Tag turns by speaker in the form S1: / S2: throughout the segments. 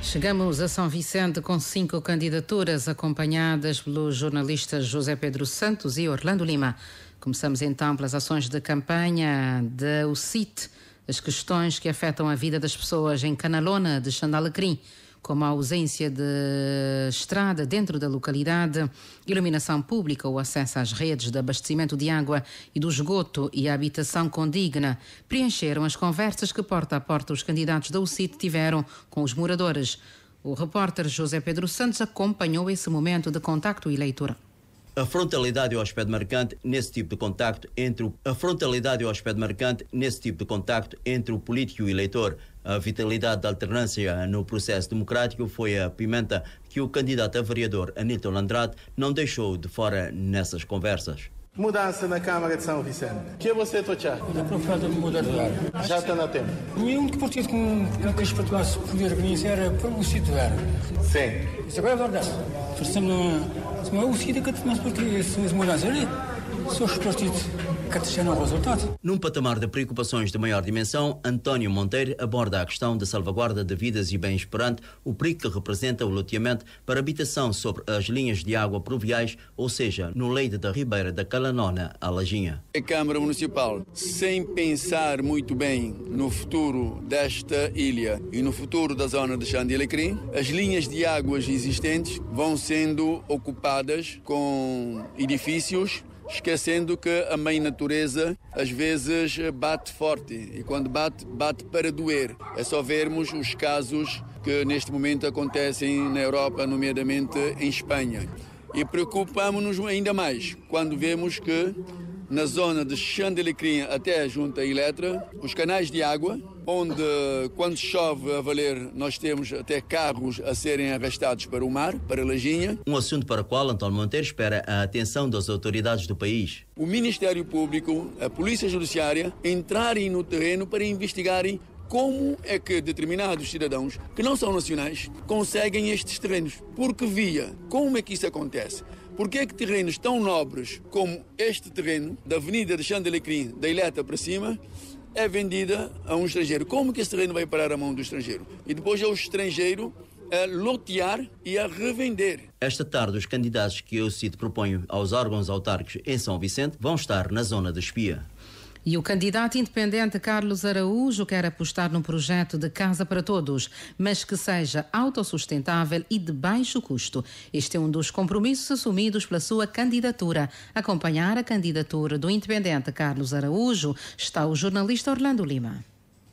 S1: Chegamos a São Vicente com 5 candidaturas acompanhadas pelos jornalistas José Pedro Santos e Orlando Lima. Começamos então pelas ações de campanha da UCIT, as questões que afetam a vida das pessoas em Canalona de Xandalecrim, como a ausência de estrada dentro da localidade, iluminação pública, o acesso às redes de abastecimento de água e do esgoto e a habitação condigna, preencheram as conversas que porta a porta os candidatos da UCIT tiveram com os moradores. O repórter José Pedro Santos acompanhou esse momento de contacto eleitoral.
S2: A frontalidade e o aspecto marcante nesse tipo de contacto entre o político e o eleitor. A vitalidade da alternância no processo democrático foi a pimenta que o candidato a vereador Anílton Andrade não deixou de fora nessas conversas.
S3: Mudança na Câmara de São Vicente. O que você está achando?
S4: A procura de mudar de área.
S3: Já está na tempo.
S4: O único partido que as pessoas poder organizar era para o sítio de área.
S3: Sim.
S4: Isso agora é verdade. Se o sítio que mais porque as mudanças ali, só os partidos que deixaram o resultado.
S2: Num patamar de preocupações de maior dimensão, António Monteiro aborda a questão da salvaguarda de vidas e bens perante o perigo que representa o loteamento para habitação sobre as linhas de água pluviais, ou seja, no leito da Ribeira da Canalona, à Lajinha.
S5: A Câmara Municipal, sem pensar muito bem no futuro desta ilha e no futuro da zona de Xandalecrim, as linhas de águas existentes vão sendo ocupadas com edifícios, esquecendo que a mãe natureza às vezes bate forte e quando bate para doer. É só vermos os casos que neste momento acontecem na Europa, nomeadamente em Espanha. E preocupamos-nos ainda mais quando vemos que na zona de Xandalecrim até junto à Eletra, os canais de água, onde quando chove a valer nós temos até carros a serem arrastados para o mar, para a Lajinha.
S2: Um assunto para o qual António Monteiro espera a atenção das autoridades do país.
S5: O Ministério Público, a Polícia Judiciária, entrarem no terreno para investigarem como é que determinados cidadãos que não são nacionais conseguem estes terrenos. Porque como é que isso acontece? Porque é que terrenos tão nobres como este terreno, da Avenida de Xandalecrim, da Ileta para cima, é vendida a um estrangeiro? Como que esse terreno vai parar à mão do estrangeiro? E depois é o estrangeiro a lotear e a revender.
S2: Esta tarde, os candidatos que o CIT propõe aos órgãos autárquicos em São Vicente vão estar na zona de Espia.
S1: E o candidato independente Carlos Araújo quer apostar num projeto de casa para todos, mas que seja autossustentável e de baixo custo. Este é um dos compromissos assumidos pela sua candidatura. A acompanhar a candidatura do independente Carlos Araújo está o jornalista Orlando Lima.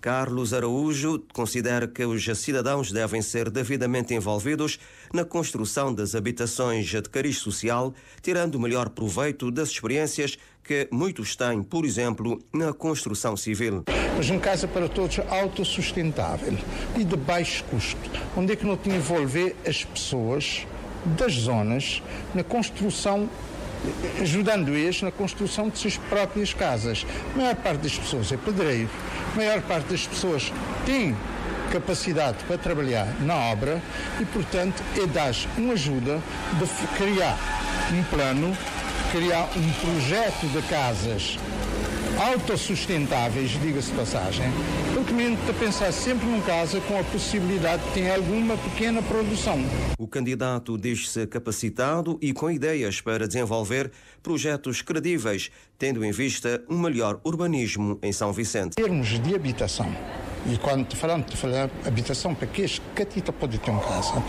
S6: Carlos Araújo considera que os cidadãos devem ser devidamente envolvidos na construção das habitações de cariz social, tirando o melhor proveito das experiências que muitos têm, por exemplo, na construção civil.
S3: Mas uma casa para todos autossustentável e de baixo custo, onde é que não te envolver as pessoas das zonas na construção, ajudando-as na construção de suas próprias casas. A maior parte das pessoas é pedreiro, a maior parte das pessoas tem capacidade para trabalhar na obra e, portanto, é dar uma ajuda de criar um plano, criar um projeto de casas autossustentáveis, diga-se de passagem, porque mesmo a pensar sempre num casa com a possibilidade de ter alguma pequena produção.
S6: O candidato diz-se capacitado e com ideias para desenvolver projetos credíveis, tendo em vista um melhor urbanismo em São Vicente.
S3: Em termos de habitação, e quando falamos de habitação para que a Tita pode ter uma casa,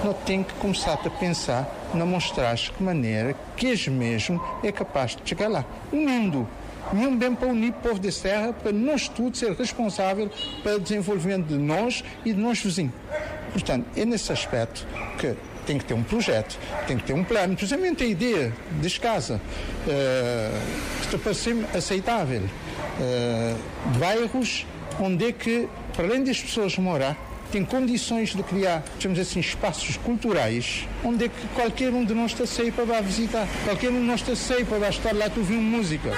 S3: não tem que começar a pensar na mostrar de que maneira que este mesmo é capaz de chegar lá. Unindo mesmo bem para unir o povo da Serra, para nós todos ser responsável pelo desenvolvimento de nós e de nós vizinhos. Portanto, é nesse aspecto que tem que ter um projeto, tem que ter um plano, precisamente a ideia das casas, que para ser aceitável, bairros onde é que, para além das pessoas morar, tem condições de criar, chamamos assim, espaços culturais, onde é que qualquer um de nós está sair para lá visitar, qualquer um de nós está sair para lá estar lá a ouvir música.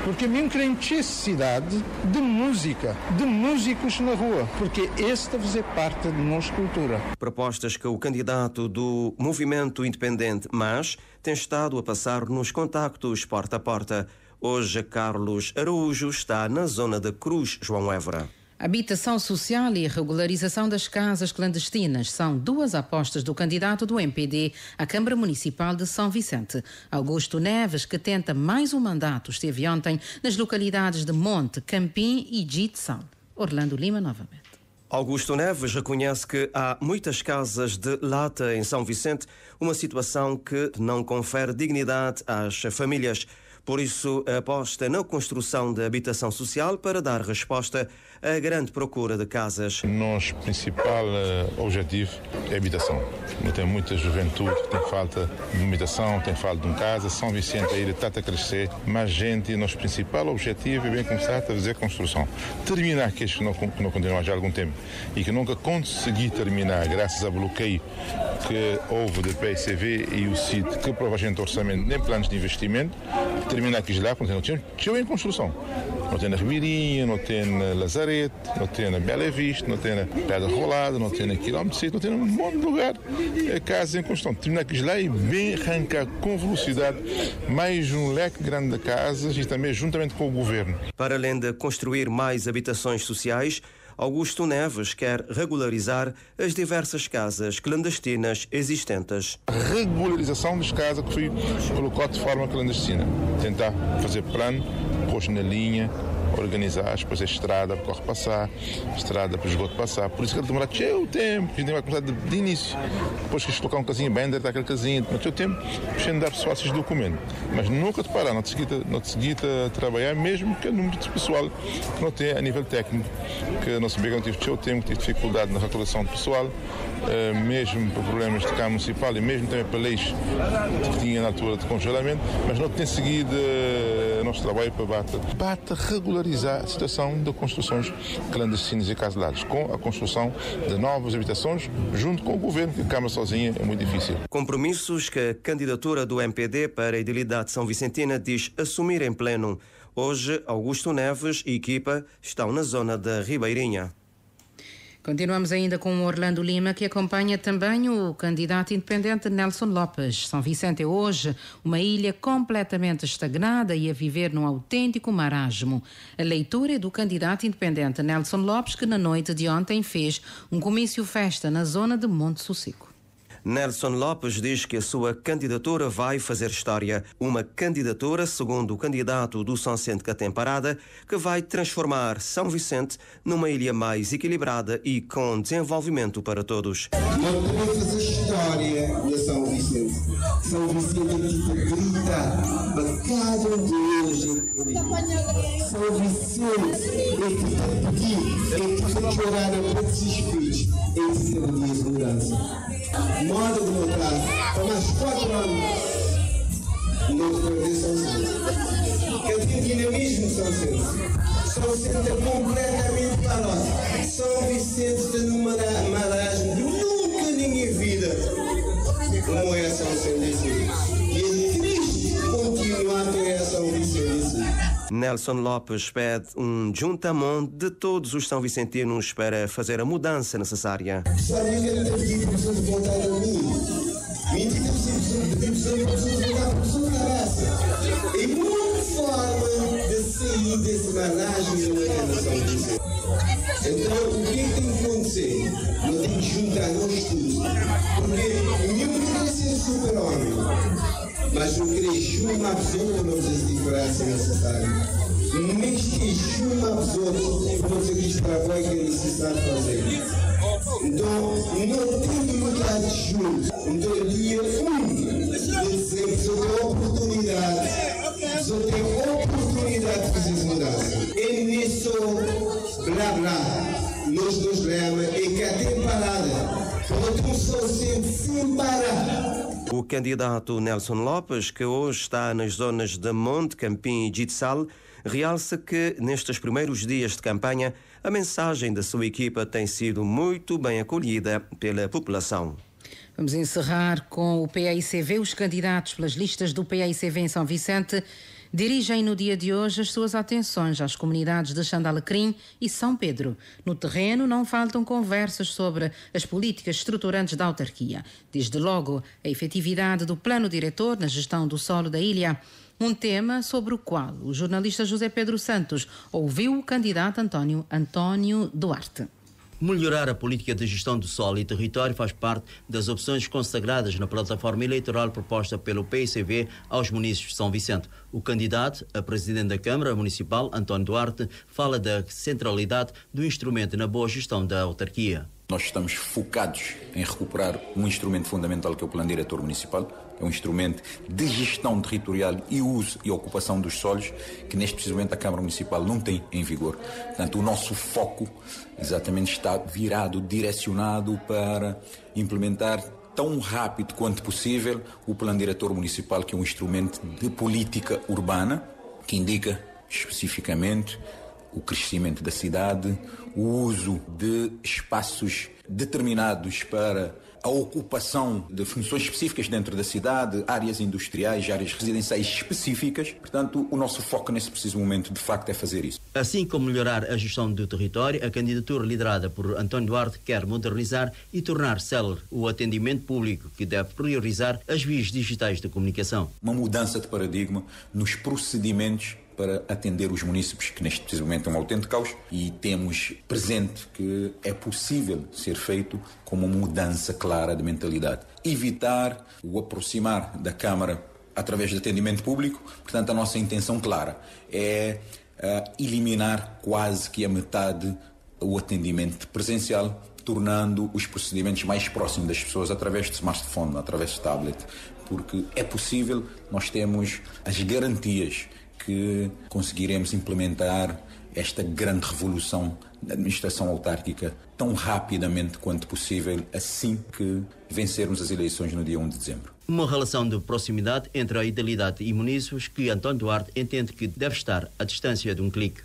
S3: Porque mesmo querem necessidade de música, de músicos na rua, porque esse deve fazer parte de nossa cultura.
S6: Propostas que o candidato do Movimento Independente MAS tem estado a passar nos contactos porta a porta. Hoje, Carlos Araújo está na zona da Cruz João Évora.
S1: Habitação social e regularização das casas clandestinas são duas apostas do candidato do MPD à Câmara Municipal de São Vicente. Augusto Neves, que tenta mais um mandato, esteve ontem nas localidades de Monte, Campim e Jitsal. Orlando Lima, novamente.
S6: Augusto Neves reconhece que há muitas casas de lata em São Vicente, uma situação que não confere dignidade às famílias. Por isso, aposta na construção de habitação social para dar resposta à grande procura de casas.
S7: O nosso principal objetivo é a habitação. Tem muita juventude que tem falta de habitação, tem falta de uma casa. São Vicente, a ilha está a crescer, mais gente. E o nosso principal objetivo é bem começar a fazer construção. Terminar aqueles que não continuam já há algum tempo e que nunca consegui terminar, graças ao bloqueio que houve da PICV e o CID, que provavelmente o orçamento nem planos de investimento. Terminar aqui lá, porque não tinha em construção. Não tem na Ribeirinha, não tem na Lazarete, não tem na Bela Vista, não tem na Pedra Rolada, não tem na Quilómetro 6, não tem num monte de lugar. É casa em construção. Terminar aqui lá e bem arrancar com velocidade mais um leque grande de casas e também juntamente com o governo.
S6: Para além de construir mais habitações sociais, Augusto Neves quer regularizar as diversas casas clandestinas existentes.
S7: A regularização das casas que foi colocado de forma clandestina. Tentar fazer plano, pôs na linha, organizar, depois a estrada para o carro passar, estrada para o esgoto passar. Por isso que ele demora o tempo, a gente vai começar de início. Depois que colocar um casinho bem dentro daquele casinho, mas o tempo, deixando de dar pessoal esses documentos. Mas nunca te parar, não te seguir a trabalhar, mesmo que o número de pessoal que não tem a nível técnico, que não sabia que não tive o tempo, tive dificuldade na regulação de pessoal, mesmo por problemas de Câmara Municipal e mesmo também para leis que tinha na altura de congelamento, mas não tem seguido o nosso trabalho para bata regularizar a situação de construções clandestinas e caseladas, com a construção de novas habitações junto com o governo, que a Câmara sozinha é muito difícil.
S6: Compromissos que a candidatura do MPD para a Idilidade São Vicentina diz assumir em pleno. Hoje, Augusto Neves e equipa estão na zona da Ribeirinha.
S1: Continuamos ainda com o Orlando Lima, que acompanha também o candidato independente Nelson Lopes. São Vicente é hoje uma ilha completamente estagnada e a viver num autêntico marasmo. A leitura é do candidato independente Nelson Lopes, que na noite de ontem fez um comício-festa na zona de Monte Sossego.
S6: Nelson Lopes diz que a sua candidatura vai fazer história. Uma candidatura, segundo o candidato do São Vicente Catemparada, que vai transformar São Vicente numa ilha mais equilibrada e com desenvolvimento para todos.
S8: Nós podemos fazer história de São Vicente. São Vicente é tipo grita para cada um de hoje. São Vicente é tipo pedir, é tipo chorar para desespeiros, é tipo dia de mudança. Moda do meu caso, há mais 4 anos não te perdi São Vicente. Eu tenho dinamismo São Vicente. São Vicente é completamente parado. São Vicente está numa maragem que nunca ninguém vida como é São Vicente. E é triste continuar a ter São Vicente.
S6: Nelson Lopes pede um juntamento de todos os são vicentinos para fazer a mudança necessária.
S8: Sabia que eu não tenho pessoas de votar a mim. Mentira, pessoas de votar por pessoas da raça. É uma forma de sair desse managem de uma São Vicente. Então, o que tem que acontecer? Nós temos que juntar nós todos. Porque nenhum quer ser super-homem. Mas não querer uma pessoa não faz diferença necessária. Mas que uma pessoa não se diz para vai que é necessário fazer. Então, não tem que mudar de juntos. Então, é dia 1 de dezembro, só tem oportunidade. Só tem oportunidade de fazer mudança. É nisso, blá blá. Nós nos lemos e que até parada. Porque só sempre sem parar.
S6: O candidato Nelson Lopes, que hoje está nas zonas de Monte, Campim e Jitsal, realça que nestes primeiros dias de campanha a mensagem da sua equipa tem sido muito bem acolhida pela população.
S1: Vamos encerrar com o PAICV. Os candidatos pelas listas do PAICV em São Vicente dirigem no dia de hoje as suas atenções às comunidades de Xandalecrim e São Pedro. No terreno não faltam conversas sobre as políticas estruturantes da autarquia. Desde logo, a efetividade do plano diretor na gestão do solo da ilha Um tema sobre o qual o jornalista José Pedro Santos ouviu o candidato António Duarte.
S2: Melhorar a política de gestão do solo e território faz parte das opções consagradas na plataforma eleitoral proposta pelo PICV aos munícipes de São Vicente. O candidato a presidente da Câmara Municipal, António Duarte, fala da centralidade do instrumento na boa gestão da autarquia.
S9: Nós estamos focados em recuperar um instrumento fundamental que é o Plano Diretor Municipal. É um instrumento de gestão territorial e uso e ocupação dos solos que neste preciso momento a Câmara Municipal não tem em vigor. Portanto, o nosso foco exatamente está virado, direcionado para implementar tão rápido quanto possível o Plano Diretor Municipal, que é um instrumento de política urbana que indica especificamente o crescimento da cidade, o uso de espaços determinados para a ocupação de funções específicas dentro da cidade, áreas industriais, áreas residenciais específicas. Portanto, o nosso foco nesse preciso momento, de facto, é fazer isso.
S2: Assim como melhorar a gestão do território, a candidatura liderada por António Duarte quer modernizar e tornar célere o atendimento público, que deve priorizar as vias digitais de comunicação.
S9: Uma mudança de paradigma nos procedimentos para atender os munícipes, que neste preciso momento é um autêntico caos, e temos presente que é possível ser feito com uma mudança clara de mentalidade. Evitar o aproximar da Câmara através de atendimento público, portanto a nossa intenção clara é eliminar quase que a metade o atendimento presencial, tornando os procedimentos mais próximos das pessoas através de smartphone, através de tablet, porque é possível, nós temos as garantias que conseguiremos implementar esta grande revolução da administração autárquica tão rapidamente quanto possível, assim que vencermos as eleições no dia 1 de dezembro.
S2: Uma relação de proximidade entre a idealidade e munícipes que António Duarte entende que deve estar à distância de um clique.